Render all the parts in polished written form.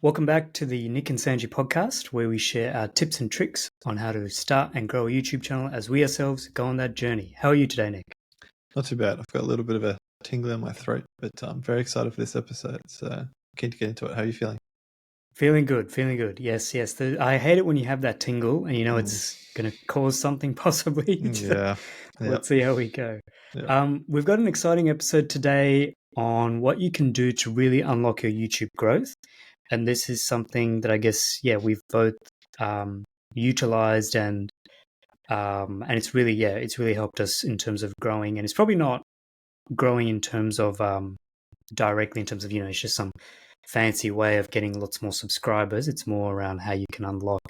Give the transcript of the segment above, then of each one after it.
Welcome back to the Nick and Sanjee podcast, where we share our tips and tricks on how to start and grow a YouTube channel as we ourselves go on that journey. How are you today, Nick? Not too bad. I've got a little bit of a tingle in my throat, but I'm very excited for this episode. So keen to get into it. How are you feeling? Feeling good, feeling good. Yes. I hate it when you have that tingle and you know it's going to cause something possibly. Yeah. Let's see how we go. Yeah. We've got an exciting episode today on what you can do to really unlock your YouTube growth. And this is something that I guess, we've both utilized and it's really helped us in terms of growing. And it's probably not growing in terms of directly in terms of, it's just some fancy way of getting lots more subscribers. It's more around how you can unlock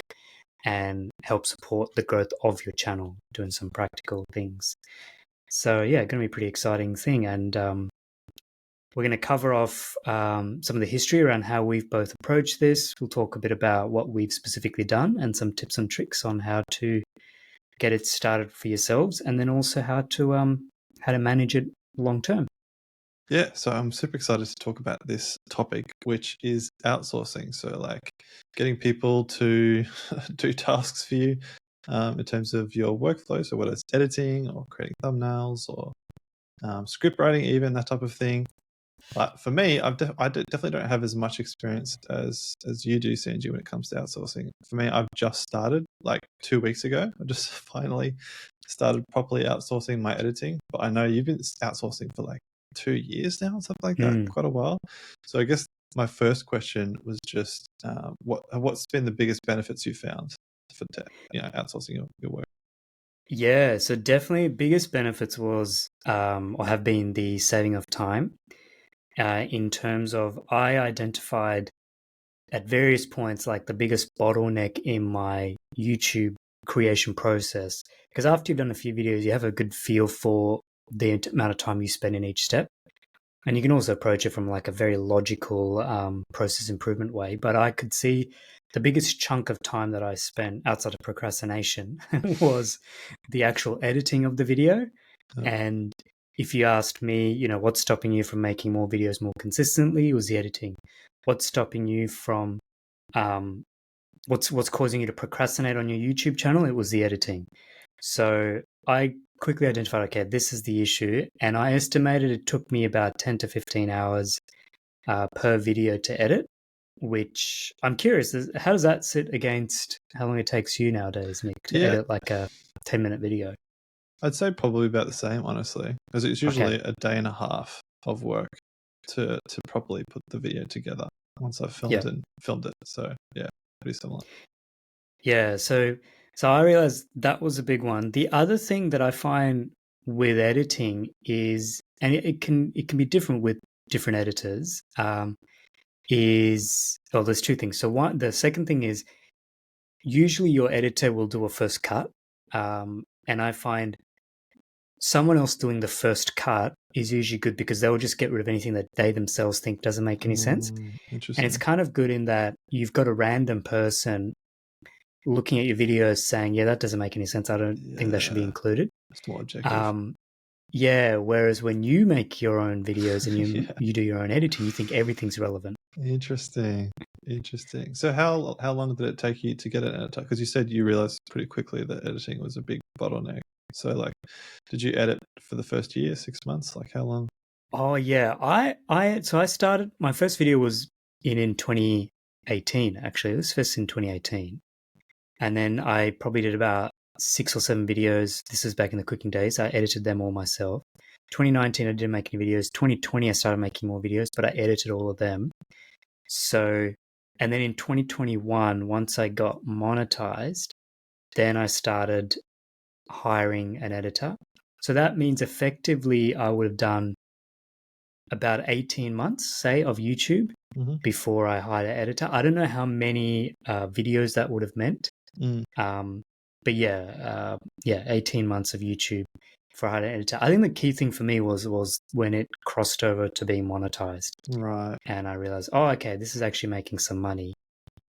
and help support the growth of your channel, doing some practical things. So going to be a pretty exciting thing. And we're going to cover off some of the history around how we've both approached this. We'll talk a bit about what we've specifically done and some tips and tricks on how to get it started for yourselves, and then also how to manage it long term. Yeah, so I'm super excited to talk about this topic, which is outsourcing. So like getting people to do tasks for you in terms of your workflow. So whether it's editing or creating thumbnails or script writing, even that type of thing. But for me, I definitely don't have as much experience as you do, Sanjee, when it comes to outsourcing. For me, I've just started like 2 weeks ago. I just finally started properly outsourcing my editing. But I know you've been outsourcing for like 2 years now, something like that, quite a while. So I guess my first question was just what's been the biggest benefits you found for outsourcing your work? Yeah, so definitely biggest benefits was or have been the saving of time. In terms of, I identified at various points like the biggest bottleneck in my YouTube creation process. Because after you've done a few videos, you have a good feel for the amount of time you spend in each step. And you can also approach it from like a very logical process improvement way. But I could see the biggest chunk of time that I spent outside of procrastination was the actual editing of the video. Oh. And if you asked me, what's stopping you from making more videos more consistently, it was the editing. What's stopping you from, what's causing you to procrastinate on your YouTube channel? It was the editing. So I quickly identified, okay, this is the issue. And I estimated it took me about 10 to 15 hours per video to edit, which I'm curious, how does that sit against how long it takes you nowadays, Nick, to edit like a 10-minute video? I'd say probably about the same, honestly, because it's usually a day and a half of work to properly put the video together once I've filmed it. So yeah, pretty similar. Yeah, so I realized that was a big one. The other thing that I find with editing is, and it can be different with different editors, there's two things. So the second thing is usually your editor will do a first cut, and I find someone else doing the first cut is usually good because they'll just get rid of anything that they themselves think doesn't make any sense. Interesting. And it's kind of good in that you've got a random person looking at your videos saying, yeah, that doesn't make any sense. I don't think that should be included. It's more objective. Whereas when you make your own videos and you do your own editing, you think everything's relevant. Interesting. So how long did it take you to get an editor? Because you said you realized pretty quickly that editing was a big bottleneck. So like, did you edit for the first year, 6 months? Like how long? Oh yeah, I started, my first video was in 2018. Actually, it was first in 2018, and then I probably did about 6 or 7 videos. This was back in the cooking days. I edited them all myself. 2019, I didn't make any videos. 2020, I started making more videos, but I edited all of them. So, and then in 2021, once I got monetized, then I started hiring an editor. So that means effectively I would have done about 18 months, say, of YouTube before I hired an editor. I don't know how many videos that would have meant. But 18 months of YouTube for I hired an editor. I think the key thing for me was when it crossed over to being monetized. Right. And I realized, okay, this is actually making some money.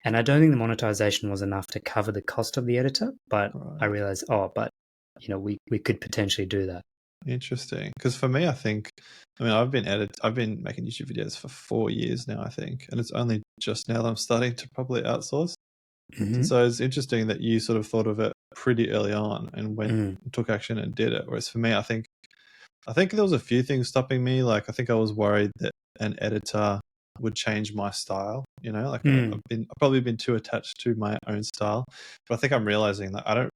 And I don't think the monetization was enough to cover the cost of the editor, but I realized, we could potentially do that. Interesting. Because for me, I've been making YouTube videos for 4 years now, I think, and it's only just now that I'm starting to probably outsource. And Mm-hmm. so it's interesting that you sort of thought of it pretty early on and took action and did it. Whereas for me, I think there was a few things stopping me. Like I think I was worried that an editor would change my style. Like I've probably been too attached to my own style. But I think I'm realizing that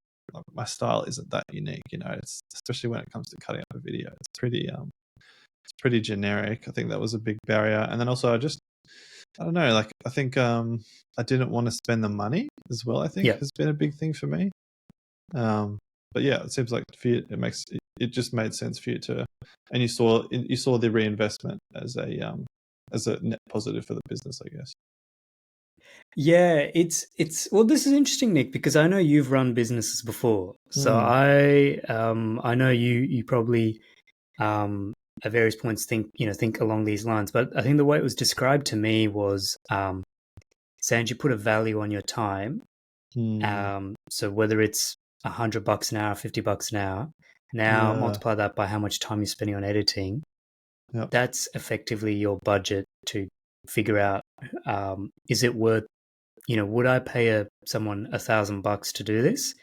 my style isn't that unique. It's especially when it comes to cutting up a video. It's pretty generic. I think that was a big barrier. And then also I don't know, like I think I didn't want to spend the money as well, I think has been a big thing for me. But yeah, it seems like for you, it just made sense for you to, and you saw the reinvestment as a net positive for the business, I guess. Yeah, it's well, this is interesting, Nick, because I know you've run businesses before. So I know you probably at various points think along these lines. But I think the way it was described to me was Sanjee, put a value on your time. So whether it's $100 an hour, $50 an hour, now multiply that by how much time you're spending on editing. Yep. That's effectively your budget to figure out, is it worth, would I pay someone $1,000 to do this?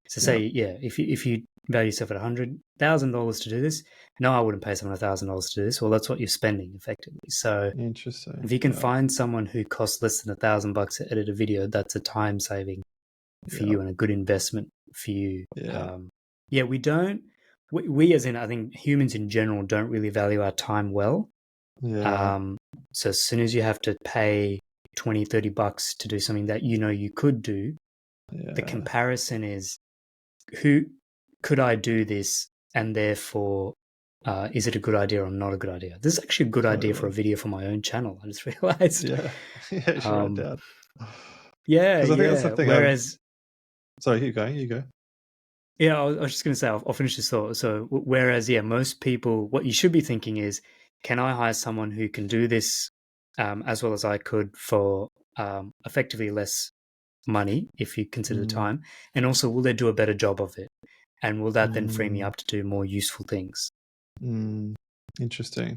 So say, if you value yourself at $100,000 to do this, no, I wouldn't pay someone $1,000 to do this. Well, that's what you're spending effectively. So interesting. if you can find someone who costs less than $1,000 to edit a video, that's a time saving for you and a good investment for you. We don't. We as in, I think humans in general don't really value our time well. So as soon as you have to pay $20, $30 to do something that you could do, the comparison is, who could I do this, and therefore is it a good idea or not a good idea? This is actually a good idea for a video for my own channel, I just realized. You should write down. Because I think that's the thing. Whereas sorry, you go. Yeah, I was just going to say, I'll finish this thought. So whereas, most people, what you should be thinking is, can I hire someone who can do this as well as I could for effectively less money, if you consider the time? And also, will they do a better job of it? And will that then free me up to do more useful things? Interesting.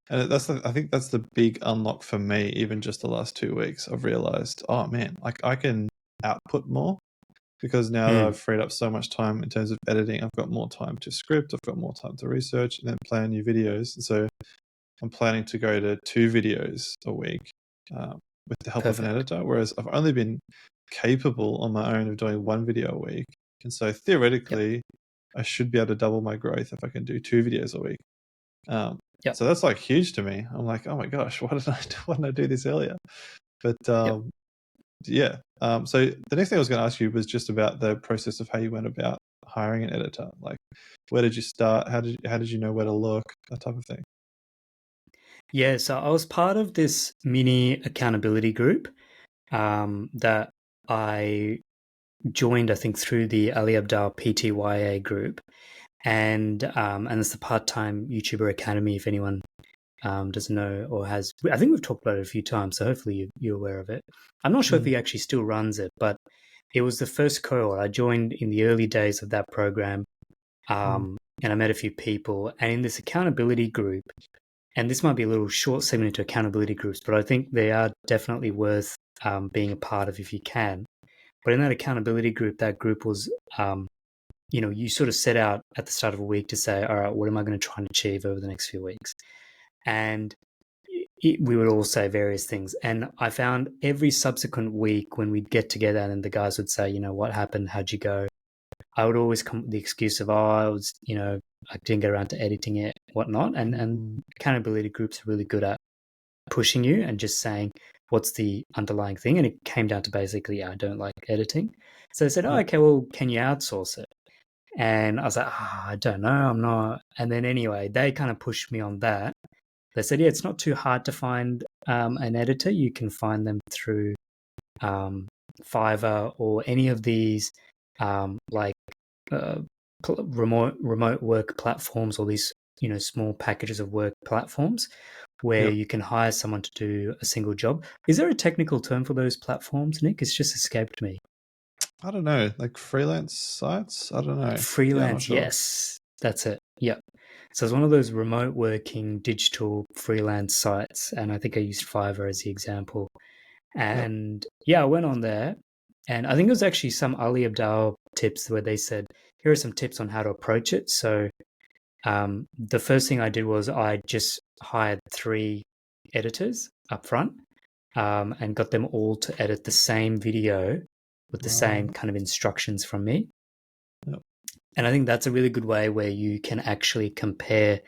And I think that's the big unlock for me, even just the last 2 weeks. I've realized, oh man, like I can output more. Because now that I've freed up so much time in terms of editing, I've got more time to script, I've got more time to research and then plan new videos. And so I'm planning to go to 2 videos a week with the help of an editor, whereas I've only been capable on my own of doing 1 video a week. And so theoretically, I should be able to double my growth if I can do 2 videos a week. So that's like huge to me. I'm like, oh my gosh, why didn't I do this earlier? But so the next thing I was going to ask you was just about the process of how you went about hiring an editor. Like, where did you start? How did you know where to look? That type of thing. Yeah, so I was part of this mini accountability group that I joined, I think, through the Ali Abdal PTYA group, and it's the part-time YouTuber Academy. If anyone doesn't know or has, I think we've talked about it a few times, so hopefully you're aware of it. I'm not sure if he actually still runs it, but it was the first cohort. I joined in the early days of that program, and I met a few people. And in this accountability group, and this might be a little short segment into accountability groups, but I think they are definitely worth being a part of if you can. But in that accountability group, that group was, you sort of set out at the start of a week to say, all right, what am I going to try and achieve over the next few weeks? And we would all say various things. And I found every subsequent week when we'd get together and the guys would say, what happened? How'd you go? I would always come with the excuse of, I didn't get around to editing it, whatnot. And accountability groups are really good at pushing you and just saying, what's the underlying thing? And it came down to basically, I don't like editing. So they said, okay, well, can you outsource it? And I was like, I don't know, I'm not. And then anyway, they kind of pushed me on that. They said, it's not too hard to find an editor. You can find them through Fiverr or any of these remote work platforms, or these small packages of work platforms where you can hire someone to do a single job. Is there a technical term for those platforms, Nick? It's just escaped me. I don't know, like freelance sites? I don't know. Freelance, yes. That's it. Yep. So it's one of those remote working digital freelance sites, and I think I used Fiverr as the example. Yep. And yeah, I went on there, and I think it was actually some Ali Abdaal tips where they said, here are some tips on how to approach it. So the first thing I did was I just hired 3 editors up front, and got them all to edit the same video with the same Right. kind of instructions from me. Yep. And I think that's a really good way where you can actually compare Yeah.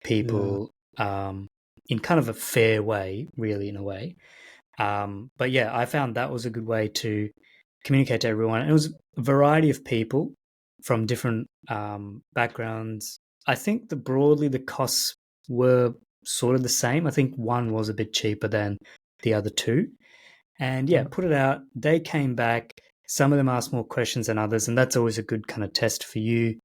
people in kind of a fair way, really, in a way. But yeah, I found that was a good way to communicate to everyone. And it was a variety of people from different backgrounds. I think broadly the costs were sort of the same. I think one was a bit cheaper than the other two. And yeah, Yep. put it out. They came back. Some of them asked more questions than others, and that's always a good kind of test for you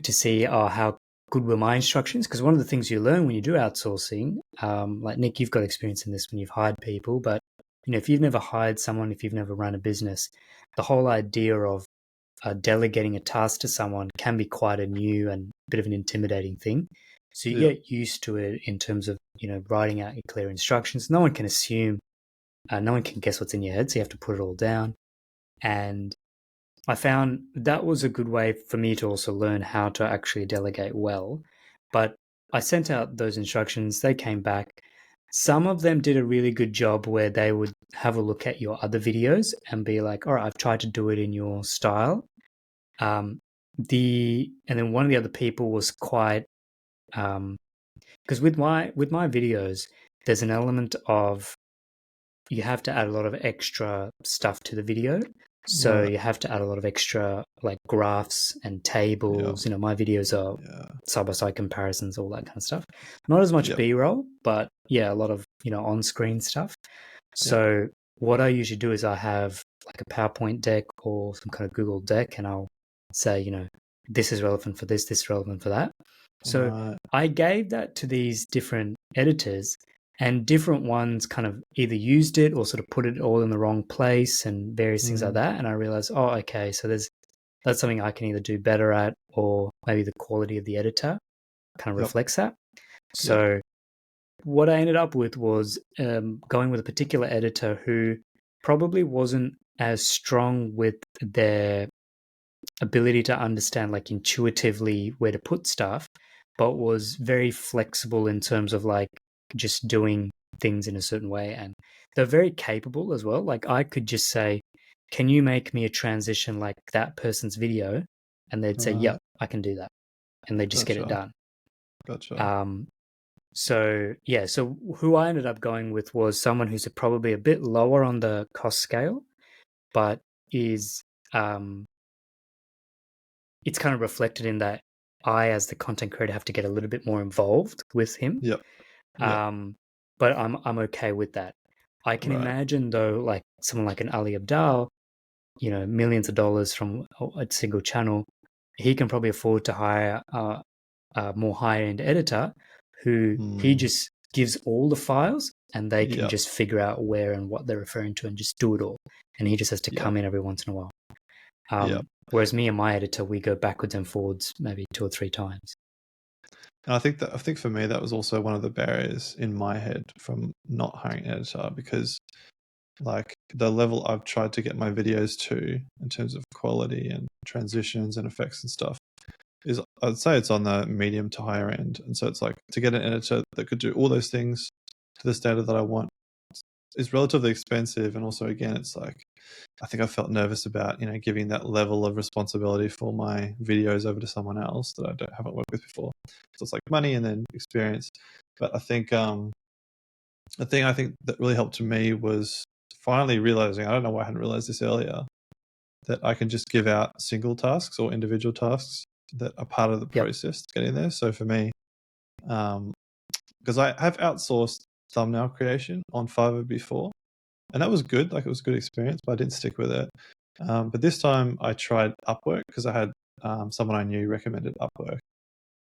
to see, oh, how good were my instructions? Because one of the things you learn when you do outsourcing, like Nick, you've got experience in this when you've hired people, but if you've never hired someone, if you've never run a business, the whole idea of delegating a task to someone can be quite a new and bit of an intimidating thing. So you Yep. get used to it in terms of writing out your clear instructions. No one can assume, no one can guess what's in your head, so you have to put it all down. And I found that was a good way for me to also learn how to actually delegate well. But I sent out those instructions, they came back. Some of them did a really good job where they would have a look at your other videos and be like, all right, I've tried to do it in your style. And then one of the other people was quite, because with my videos, there's an element of you have to add a lot of extra stuff to the video. So Right. you have to add a lot of extra like graphs and Yep. tables. My videos are Yeah. side by side comparisons, all that kind of stuff. Not as much Yep. B-roll, but yeah, a lot of, on-screen stuff. Yep. So what I usually do is I have like a PowerPoint deck or some kind of Google deck, and I'll say, this is relevant for this is relevant for that. So Right. I gave that to these different editors, and different ones kind of either used it or sort of put it all in the wrong place and various things like Mm. that. And I realized, oh, okay, so that's something I can either do better at, or maybe the quality of the editor kind of Yep. reflects that. Yep. So what I ended up with was going with a particular editor who probably wasn't as strong with their ability to understand like intuitively where to put stuff, but was very flexible in terms of like just doing things in a certain way. And they're very capable as well. Like I could just say, can you make me a transition like that person's video? And they'd say, yep, Right. I can do that. And they just get it Gotcha. done. Gotcha. Um, so yeah, so who I ended up going with was someone who's probably a bit lower on the cost scale, but is it's kind of reflected in that I, as the content creator, have to get a little bit more involved with him. Yep. Yep. Um, but I'm okay with that. I can Right. imagine though, like someone like an Ali Abdaal, millions of dollars from a single channel, he can probably afford to hire a more high end editor who he Mm. just gives all the files and they can Yep. just figure out where and what they're referring to and just do it all. And he just has to Yep. come in every once in a while. Yep. Whereas me and my editor, we go backwards and forwards maybe 2 or 3 times. And I think for me that was also one of the barriers in my head from not hiring an editor, because like the level I've tried to get my videos to in terms of quality and transitions and effects and stuff is, I'd say it's on the medium to higher end. And so it's like to get an editor that could do all those things to the standard that I want is relatively expensive. And also, again, it's like I think I felt nervous about giving that level of responsibility for my videos over to someone else that haven't worked with before. So it's like money and then experience. But I think the thing I think that really helped me was finally realizing, I don't know why I hadn't realized this earlier, that I can just give out single tasks or individual tasks that are part of the Yep. process to get in there. So for me, because I have outsourced thumbnail creation on Fiverr before, and that was good. Like, it was a good experience, but I didn't stick with it. But this time I tried Upwork because I had someone I knew recommended Upwork,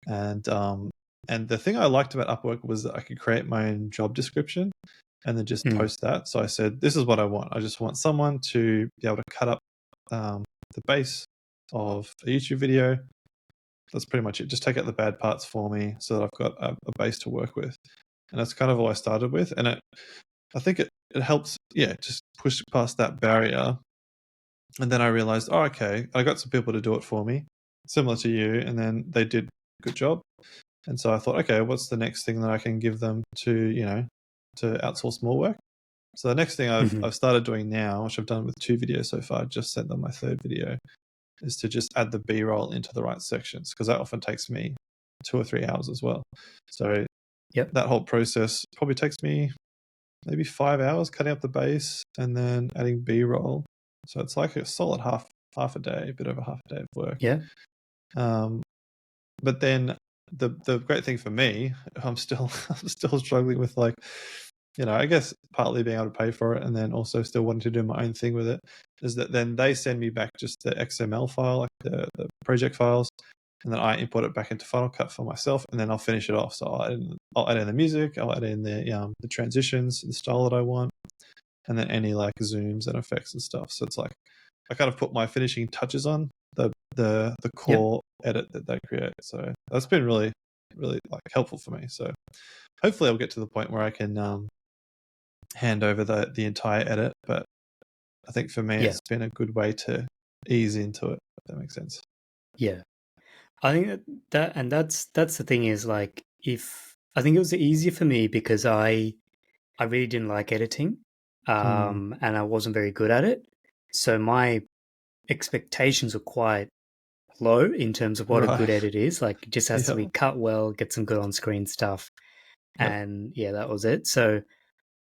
and the thing I liked about Upwork was that I could create my own job description and then just Mm. post that. So I said, this is what I want. I just want someone to be able to cut up the base of a YouTube video. That's pretty much it. Just take out the bad parts for me so that I've got a base to work with. And that's kind of all I started with. And I think it helps, just push past that barrier. And then I realized, oh, okay, I got some people to do it for me, similar to you, and then they did a good job. And so I thought, okay, what's the next thing that I can give them to outsource more work? So the next thing I've started doing now, which I've done with 2 videos so far, just sent them my 3rd video, is to just add the B-roll into the right sections, because that often takes me 2 or 3 hours as well. So that whole process probably takes me maybe 5 hours cutting up the base and then adding B-roll. So it's like a solid half a day, a bit over half a day of work. Yeah. But then the great thing for me, I'm still struggling with, like, I guess partly being able to pay for it and then also still wanting to do my own thing with it, is that then they send me back just the XML file, like the project files, and then I import it back into Final Cut for myself, and then I'll finish it off. So I'll add in the music, I'll add in the transitions, the style that I want, and then any like zooms and effects and stuff. So it's like I kind of put my finishing touches on the core edit that they create. So that's been really, really like helpful for me. So hopefully I'll get to the point where I can hand over the entire edit. But I think for me, it's been a good way to ease into it, if that makes sense. Yeah. I think that's the thing is, like, I think it was easier for me because I really didn't like editing, and I wasn't very good at it. So my expectations were quite low in terms of what a good edit is. Like, it just has to be cut well, get some good on-screen stuff, and that was it. So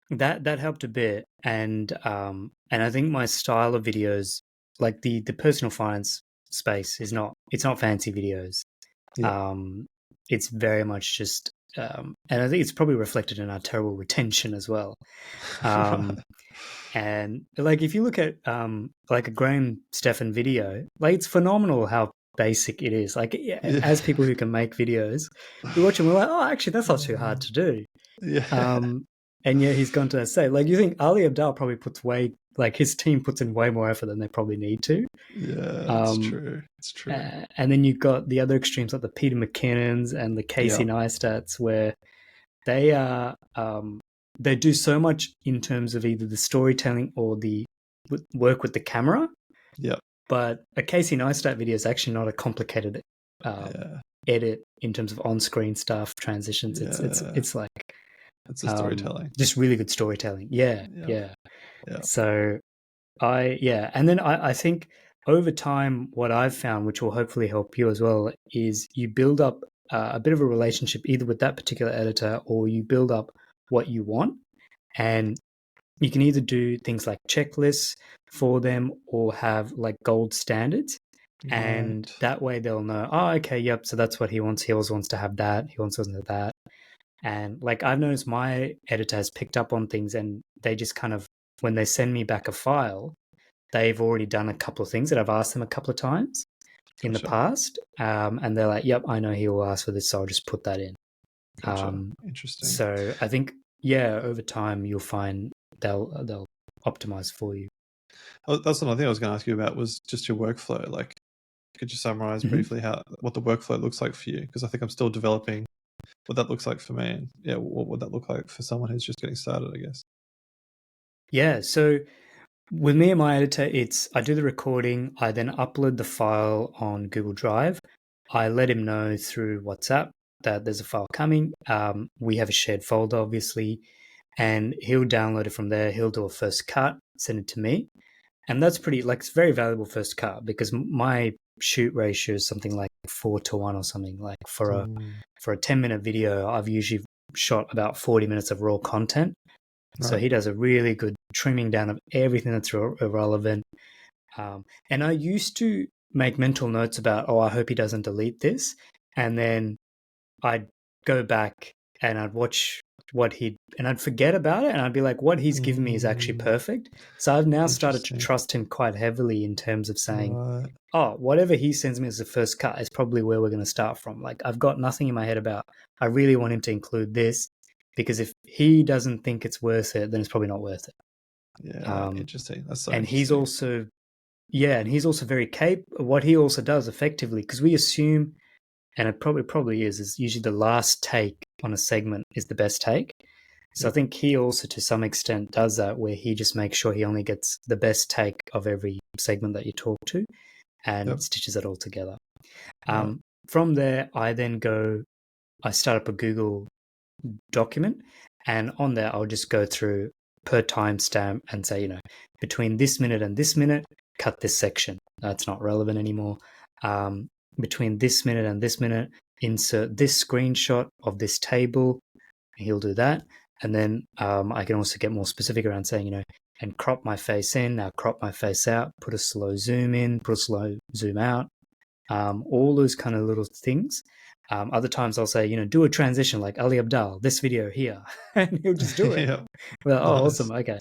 that helped a bit, and I think my style of videos, like the personal finance space, it's not fancy videos. It's very much just, and I think it's probably reflected in our terrible retention as well. And like, if you look at like a Graham Stephan video, like, it's phenomenal how basic it is. Like, as people who can make videos, we watch them, we're like, oh, actually, that's not too hard to do. And yet he's gone to that state. Like, you think Ali Abdaal probably his team puts in way more effort than they probably need to. Yeah, it's true. It's true. And then you've got the other extremes, like the Peter McKinnons and the Casey Neistats, where they are they do so much in terms of either the storytelling or the work with the camera. Yeah. But a Casey Neistat video is actually not a complicated edit in terms of on-screen stuff, transitions. It's like, it's a storytelling. Just really good storytelling. Yeah. So and then I think over time, what I've found, which will hopefully help you as well, is you build up a bit of a relationship either with that particular editor, or you build up what you want, and you can either do things like checklists for them or have like gold standards. Right. And that way they'll know, oh, okay, yep, so that's what he wants. He also wants to have that. He wants to have that. And like, I've noticed my editor has picked up on things, and they just kind of, when they send me back a file, they've already done a couple of things that I've asked them a couple of times in the past. And they're like, yep, I know he will ask for this, so I'll just put that in. Interesting. So I think, over time you'll find they'll optimize for you. That's another thing I was going to ask you about, was just your workflow. Like, could you summarize briefly what the workflow looks like for you? Because I think I'm still developing what that looks like for me, and what would that look like for someone who's just getting started, I guess. Yeah, so with me and my editor, I do the recording, I then upload the file on Google Drive. I let him know through WhatsApp that there's a file coming. We have a shared folder, obviously, and he'll download it from there. He'll do a first cut, send it to me. And that's it's very valuable first cut, because my shoot ratio is something like 4:1 or something. Like, for a 10-minute video, I've usually shot about 40 minutes of raw content. Right. So he does a really good trimming down of everything that's irrelevant. And I used to make mental notes about, I hope he doesn't delete this. And then I'd go back and I'd watch and I'd forget about it, and I'd be like, what he's given me is actually perfect. So I've now started to trust him quite heavily in terms of saying, whatever he sends me as the first cut is probably where we're going to start from. Like, I've got nothing in my head about, I really want him to include this, because if he doesn't think it's worth it, then it's probably not worth it. Yeah, interesting. That's so and interesting. he's also very capable. What he also does effectively, because we assume, and it probably is usually the last take on a segment is the best take. So I think he also, to some extent, does that, where he just makes sure he only gets the best take of every segment that you talk to and stitches it all together. Right. From there, I start up a Google document, and on there, I'll just go through per timestamp and say, between this minute and this minute, cut this section. That's not relevant anymore. Between this minute and this minute, insert this screenshot of this table. He'll do that. And then I can also get more specific around saying, and crop my face in, now crop my face out, put a slow zoom in, put a slow zoom out, all those kind of little things. Other times I'll say, do a transition like Ali Abdal, this video here, and he'll just do it. Yeah. Well, oh, Nice. awesome, okay.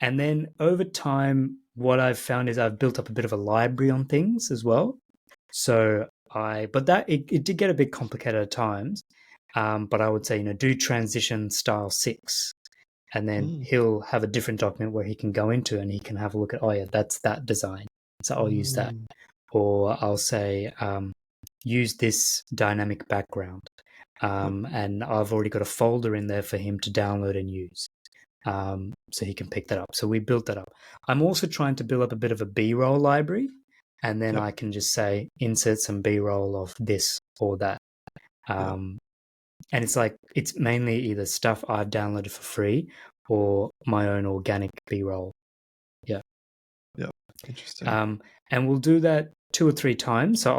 And then over time, what I've found is I've built up a bit of a library on things as well. So it did get a bit complicated at times. But I would say, do transition style 6. And then he'll have a different document where he can go into and he can have a look at, oh yeah, that's that design. So I'll use that. Or I'll say, use this dynamic background. And I've already got a folder in there for him to download and use. So he can pick that up. So we built that up. I'm also trying to build up a bit of a B-roll library. And then I can just say, insert some B-roll of this or that. And it's mainly either stuff I've downloaded for free or my own organic B-roll. Yeah. Yeah. Interesting. And we'll do that 2 or 3 times. So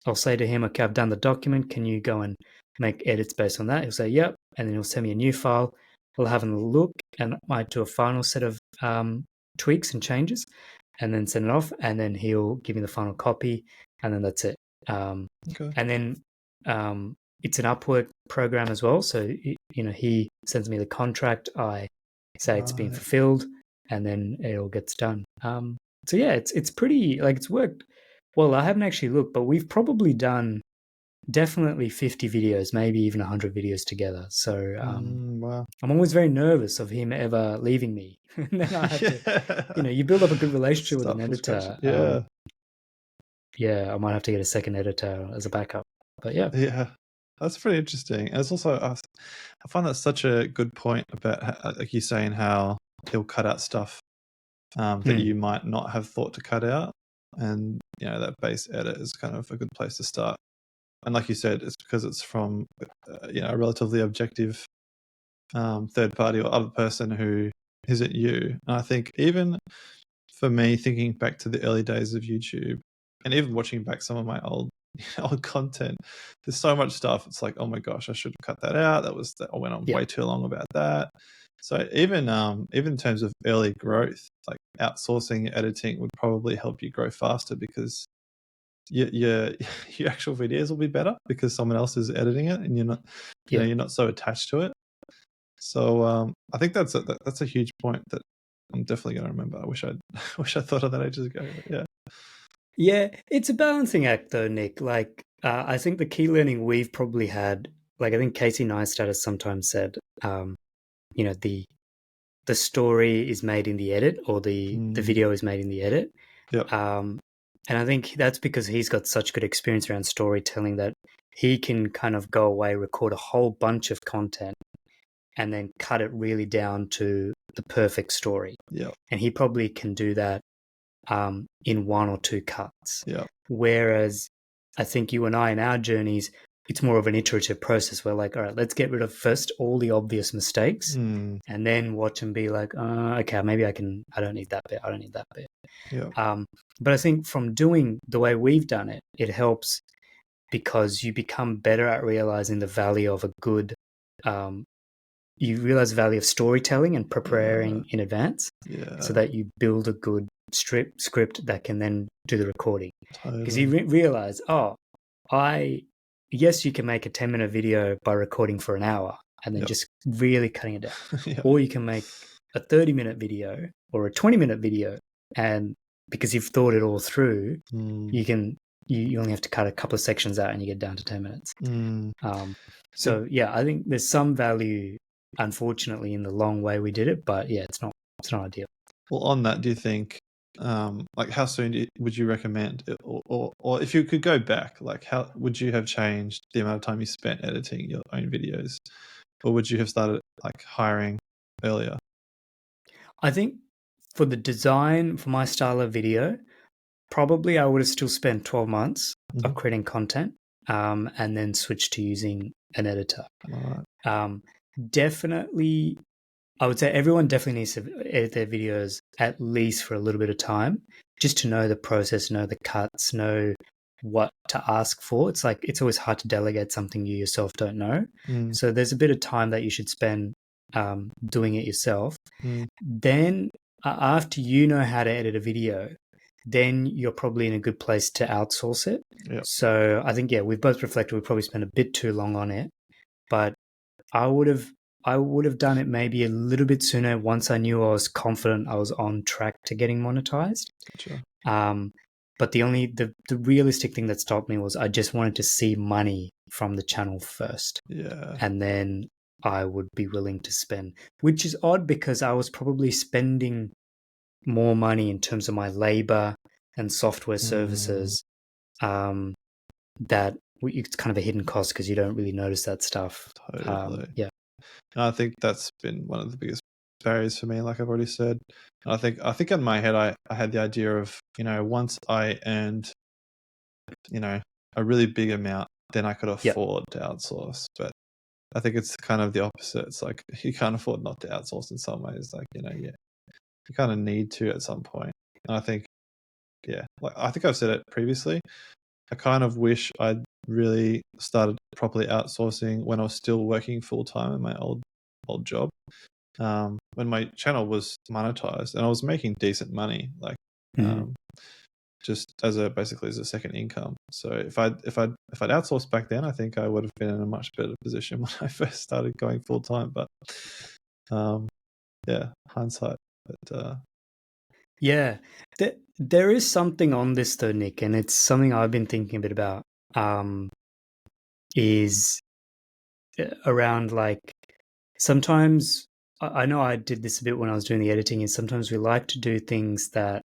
I'll say to him, okay, I've done the document. Can you go and make edits based on that? He'll say, yep. And then he'll send me a new file. We'll have a look and I might do a final set of tweaks and changes and then send it off. And then he'll give me the final copy and then that's it. And then it's an Upwork program as well. So, he sends me the contract. I say it's been fulfilled and then it all gets done. So yeah, it's pretty, it's worked. Well, I haven't actually looked, but we've probably done definitely 50 videos, maybe even 100 videos together. So wow. I'm always very nervous of him ever leaving me. And then I have to, you build up a good relationship with an editor. I might have to get a second editor as a backup. But yeah. Yeah. That's pretty interesting. And it's also, I find that such a good point about, like you saying, how he'll cut out stuff that you might not have thought to cut out. And, that base edit is kind of a good place to start. And like you said, it's because it's from, a relatively objective third party or other person who isn't you. And I think even for me, thinking back to the early days of YouTube and even watching back some of my old content, there's so much stuff. It's like, oh my gosh, I should have cut that out. I went on way too long about that. So even in terms of early growth, like outsourcing editing would probably help you grow faster because your actual videos will be better because someone else is editing it and you're not you're not so attached to it. So I think that's a huge point that I'm definitely going to remember. I wish I thought of that ages ago. Yeah, it's a balancing act though, Nick. I think the key learning we've probably had, I think Casey Neistat has sometimes said, the story is made in the edit or the video is made in the edit. And I think that's because he's got such good experience around storytelling that he can kind of go away, record a whole bunch of content and then cut it really down to the perfect story. And he probably can do that in 1 or 2 cuts. Whereas I think you and I in our journeys, it's more of an iterative process where all right, let's get rid of first all the obvious mistakes and then watch and be like, okay, maybe I don't need that bit. I don't need that bit. But I think from doing the way we've done it, it helps because you become better at realizing the value of a good, you realize the value of storytelling and preparing in advance so that you build a good script that can then do the recording. Because you realize, yes, you can make a 10-minute video by recording for an hour and then just really cutting it down. Or you can make a 30-minute video or a 20-minute video, and because you've thought it all through, you only have to cut a couple of sections out and you get down to 10 minutes. So I think there's some value, unfortunately, in the long way we did it, but it's not ideal. Well, on that, do you think, how soon would you recommend it, or if you could go back, how would you have changed the amount of time you spent editing your own videos or would you have started like hiring earlier? I think for the design for my style of video, probably I would have still spent 12 months Mm-hmm. of creating content, and then switched to using an editor. All right. Definitely, I would say everyone definitely needs to edit their videos at least for a little bit of time, just to know the process, know the cuts, know what to ask for. It's like it's always hard to delegate something you yourself don't know. Mm, So there's a bit of time that you should spend doing it yourself. mm, Then after you know how to edit a video, then you're probably in a good place to outsource it. yeah. So I think, yeah, we've both reflected we probably spent a bit too long on it, but I would have done it maybe a little bit sooner once I knew I was confident I was on track to getting monetized. Gotcha. But the realistic thing that stopped me was I just wanted to see money from the channel first, Yeah. and then I would be willing to spend, which is odd because I was probably spending more money in terms of my labor and software services. That it's kind of a hidden cost because you don't really notice that stuff. Totally. Yeah. And I think that's been one of the biggest barriers for me, like I've already said. And I think in my head I had the idea of, once I earned, a really big amount, then I could Yep. afford to outsource. But I think it's kind of the opposite. It's like you can't afford not to outsource in some ways. Like, you kind of need to at some point. And I think, like I think I've said it previously. I kind of wish I'd really started properly outsourcing when I was still working full time in my old job. When my channel was monetized and I was making decent money, like just basically as a second income. So if I'd outsourced back then, I think I would have been in a much better position when I first started going full time. But hindsight. But Yeah. There is something on this though, Nick, and it's something I've been thinking a bit about. Is around like sometimes I know I did this a bit when I was doing the editing, is sometimes we like to do things that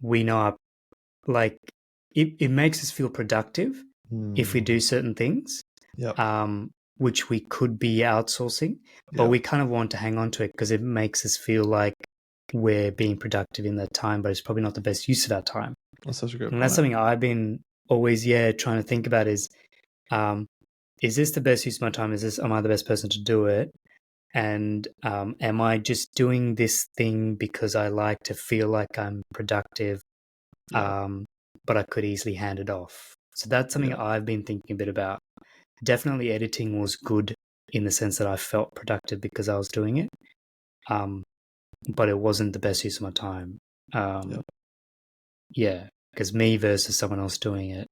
we know are like it makes us feel productive if we do certain things, which we could be outsourcing, but we kind of want to hang on to it because it makes us feel like we're being productive in that time, but it's probably not the best use of our time. That's such a good And point. that's something I've been always, trying to think about is this the best use of my time? Am I the best person to do it? And am I just doing this thing because I like to feel like I'm productive, but I could easily hand it off? So that's something I've been thinking a bit about. Definitely editing was good in the sense that I felt productive because I was doing it, but it wasn't the best use of my time. Yeah, because me versus someone else doing it,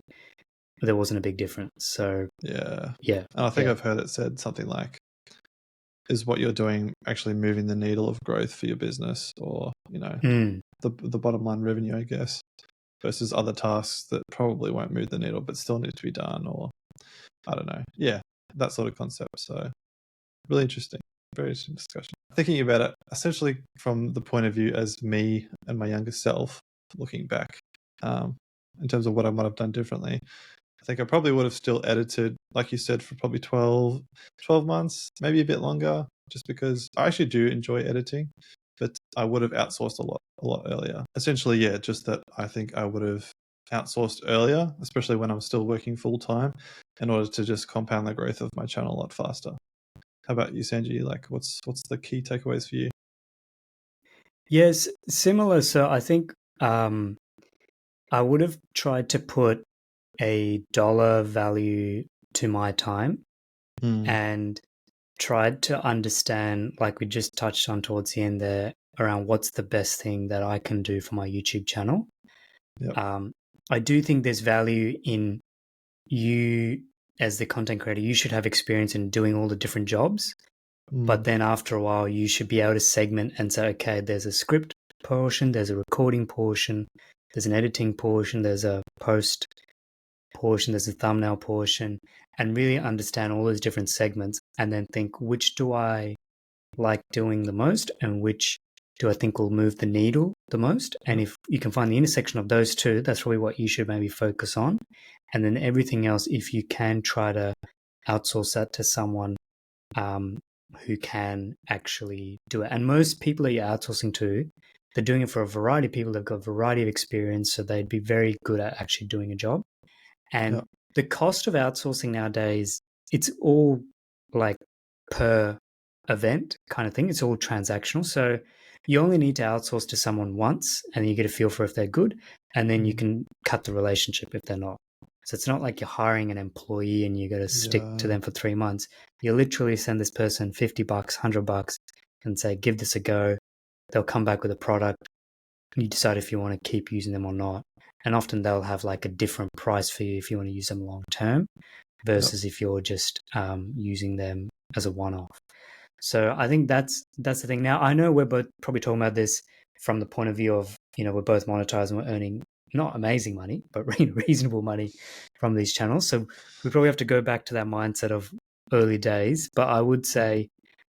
there wasn't a big difference. So yeah. And I think I've heard it said something like, is what you're doing actually moving the needle of growth for your business, or the bottom line revenue, I guess, versus other tasks that probably won't move the needle but still need to be done, or I don't know. Yeah, that sort of concept. So really interesting. Very interesting discussion. Thinking about it essentially from the point of view as me and my younger self looking back, in terms of what I might have done differently, I think I probably would have still edited, like you said, for probably 12 months, maybe a bit longer, just because I actually do enjoy editing, but I would have outsourced a lot earlier. Essentially, just that I think I would have outsourced earlier, especially when I'm still working full time, in order to just compound the growth of my channel a lot faster. How about you, Sanjee? Like, what's the key takeaways for you? Yes, similar. So I think I would have tried to put a dollar value to my time and tried to understand, like we just touched on towards the end there, around what's the best thing that I can do for my YouTube channel. I do think there's value in you as the content creator. You should have experience in doing all the different jobs, but then after a while, you should be able to segment and say, okay, there's a script portion, there's a recording portion, there's an editing portion, there's a post portion, there's a thumbnail portion, and really understand all those different segments and then think, which do I like doing the most and which do I think will move the needle the most? And if you can find the intersection of those two, that's probably what you should maybe focus on. And then everything else, if you can try to outsource that to someone who can actually do it. And most people that you're outsourcing to, they're doing it for a variety of people. They've got a variety of experience, so they'd be very good at actually doing a job. And Yep. the cost of outsourcing nowadays, it's all like per event kind of thing. It's all transactional. So you only need to outsource to someone once and then you get a feel for if they're good. And then you can cut the relationship if they're not. So it's not like you're hiring an employee and you got to stick to Yeah. them for 3 months. You literally send this person $50, $100 and say, give this a go. They'll come back with a product. You decide if you want to keep using them or not. And often they'll have like a different price for you if you want to use them long term Yep. versus if you're just using them as a one off. So I think that's the thing. Now I know we're both probably talking about this from the point of view of, we're both monetized and we're earning not amazing money, but reasonable money from these channels. So we probably have to go back to that mindset of early days. But I would say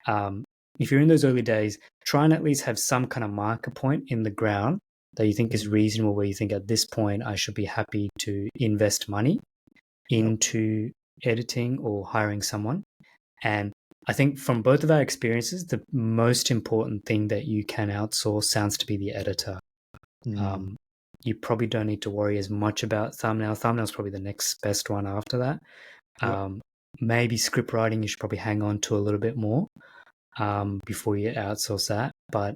if you're in those early days, try and at least have some kind of marker point in the ground that you think is reasonable, where you think at this point I should be happy to invest money Yep. into editing or hiring someone. And I think from both of our experiences, the most important thing that you can outsource sounds to be the editor. You probably don't need to worry as much about thumbnail. Thumbnail's probably the next best one after that. Yep. Maybe script writing, you should probably hang on to a little bit more before you outsource that. But,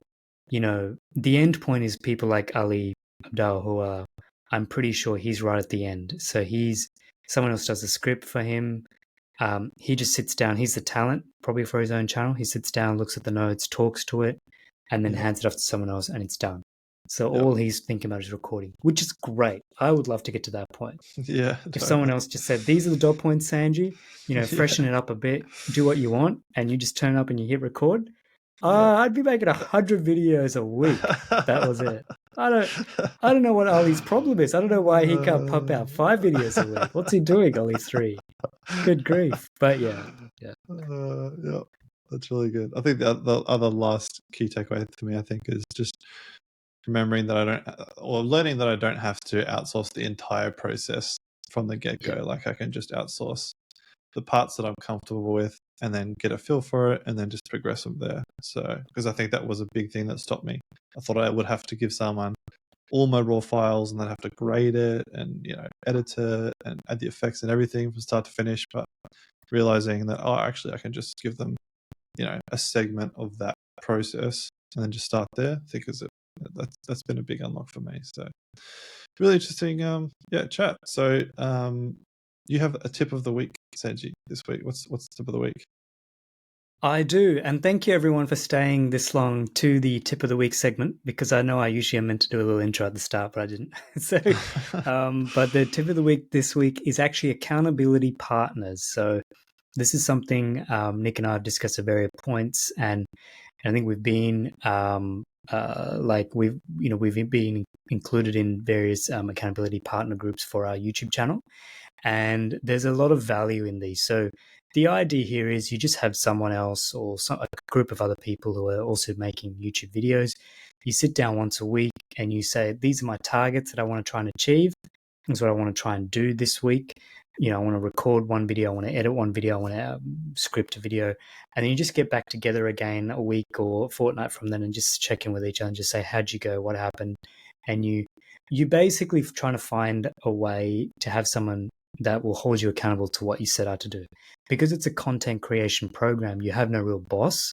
the end point is people like Ali Abdal, who are, I'm pretty sure he's right at the end. So someone else does the script for him. He just sits down. He's the talent probably for his own channel. He sits down, looks at the notes, talks to it, and then Yep. hands it off to someone else, and it's done. So Yep. all he's thinking about is recording, which is great. I would love to get to that point. Yeah. If someone Totally. else just said, these are the dot points, Sanjee, freshen Yeah. it up a bit, do what you want, and you just turn up and you hit record, Yep. I'd be making 100 videos a week if that was it. I don't know what Ollie's problem is. I don't know why he can't pump out 5 videos a week. What's he doing, Ollie 3? Good grief. But yeah. Yeah, that's really good. I think the other last key takeaway for me, I think, is just remembering that learning that I don't have to outsource the entire process from the get-go. Yeah. Like I can just outsource the parts that I'm comfortable with and then get a feel for it and then just progress from there. So, because I think that was a big thing that stopped me. I thought I would have to give someone all my raw files and then have to grade it and, edit it and add the effects and everything from start to finish. But realizing that, actually I can just give them, a segment of that process and then just start there. I think that's been a big unlock for me. So really interesting chat. So you have a tip of the week, Sanjee, this week. What's the tip of the week? I do. And thank you everyone for staying this long to the tip of the week segment, because I know I usually am meant to do a little intro at the start, but I didn't. So, but the tip of the week this week is actually accountability partners. So this is something Nick and I have discussed at various points, and I think we've been we've been included in various accountability partner groups for our YouTube channel, and there's a lot of value in these. So the idea here is you just have someone else or a group of other people who are also making YouTube videos. You sit down once a week and you say, these are my targets that I want to try and achieve. This is what I want to try and do this week. I want to record one video, I want to edit one video, I want to script a video. And then you just get back together again a week or a fortnight from then and just check in with each other and just say, how'd you go? What happened? And you basically trying to find a way to have someone that will hold you accountable to what you set out to do. Because it's a content creation program, you have no real boss.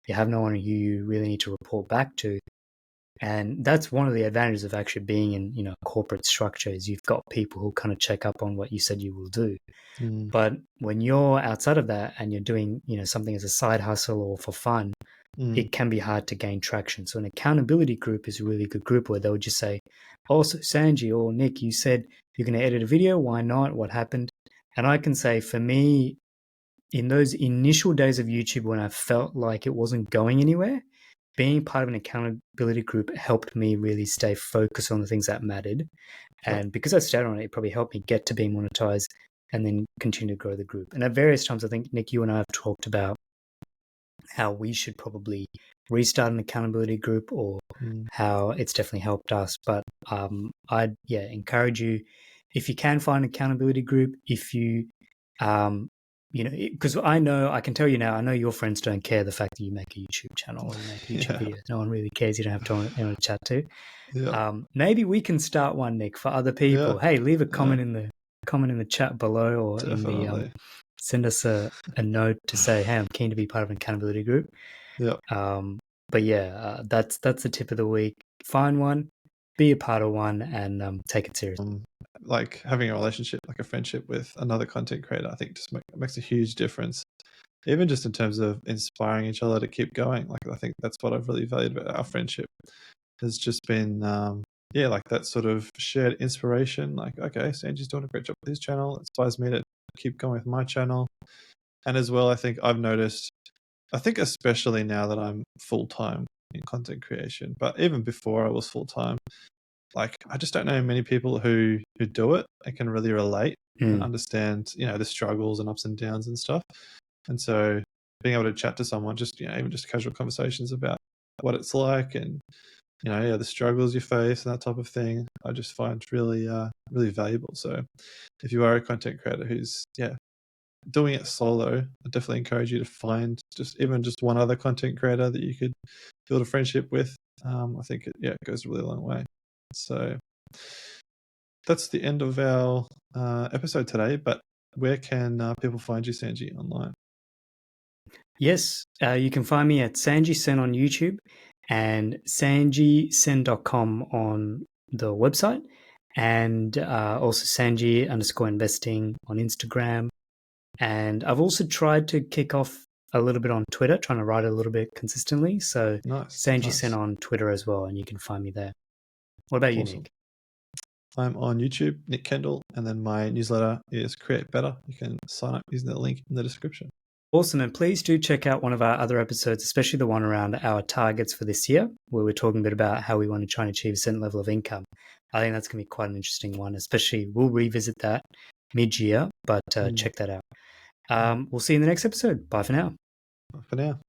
You have no one who you really need to report back to. And that's one of the advantages of actually being in, a corporate structure, is you've got people who kind of check up on what you said you will do. But when you're outside of that and you're doing, something as a side hustle or for fun, it can be hard to gain traction. So an accountability group is a really good group where they'll just say, oh, so Sanjee or Nick, you said you're going to edit a video. Why not? What happened? And I can say, for me, in those initial days of YouTube when I felt like it wasn't going anywhere, being part of an accountability group helped me really stay focused on the things that mattered. Yep. And because I stayed on it, it probably helped me get to being monetized and then continue to grow the group. And at various times, I think, Nick, you and I have talked about how we should probably restart an accountability group, or how it's definitely helped us. But I'd encourage you, if you can find an accountability group, if you you know, because I can tell you now, I know your friends don't care the fact that you make a YouTube channel or you make YouTube Yeah. videos. No one really cares. You don't have anyone to chat to. Yeah. Maybe we can start one, Nick, for other people. Yeah. Hey, leave a Yeah. comment in the chat below, or in the Definitely. send us a note to say, hey, I'm keen to be part of an accountability group. Yeah. But yeah, that's the tip of the week. Find one, be a part of one, and take it seriously. Like having a relationship, like a friendship with another content creator, I think just makes a huge difference. Even just in terms of inspiring each other to keep going. Like I think that's what I've really valued about our friendship. Has just been like that sort of shared inspiration. Like, okay, Sanjee's doing a great job with his channel. It inspires me to keep going with my channel. And as well, I think I've noticed, I think especially now that I'm full-time in content creation, but even before I was full-time, like I just don't know many people who do it and can really relate and understand, the struggles and ups and downs and stuff. And so being able to chat to someone, just, even just casual conversations about what it's like and, the struggles you face and that type of thing, I just find really, really valuable. So if you are a content creator who's, doing it solo, I definitely encourage you to find just one other content creator that you could build a friendship with. I think it goes a really long way. So that's the end of our episode today. But where can people find you, Sanjee, online? Yes, you can find me at Sanjee Sen on YouTube and sanjeesen.com on the website, and also Sanjee_investing on Instagram. And I've also tried to kick off a little bit on Twitter, trying to write a little bit consistently. So Nice. Sanjee Sen on Twitter as well, and you can find me there. What about you, Awesome. Nick? I'm on YouTube, Nick Kendall, and then my newsletter is Create Better. You can sign up using the link in the description. Awesome. And please do check out one of our other episodes, especially the one around our targets for this year, where we're talking a bit about how we want to try and achieve a certain level of income. I think that's going to be quite an interesting one, especially we'll revisit that mid-year, but check that out. We'll see you in the next episode. Bye for now. Bye for now.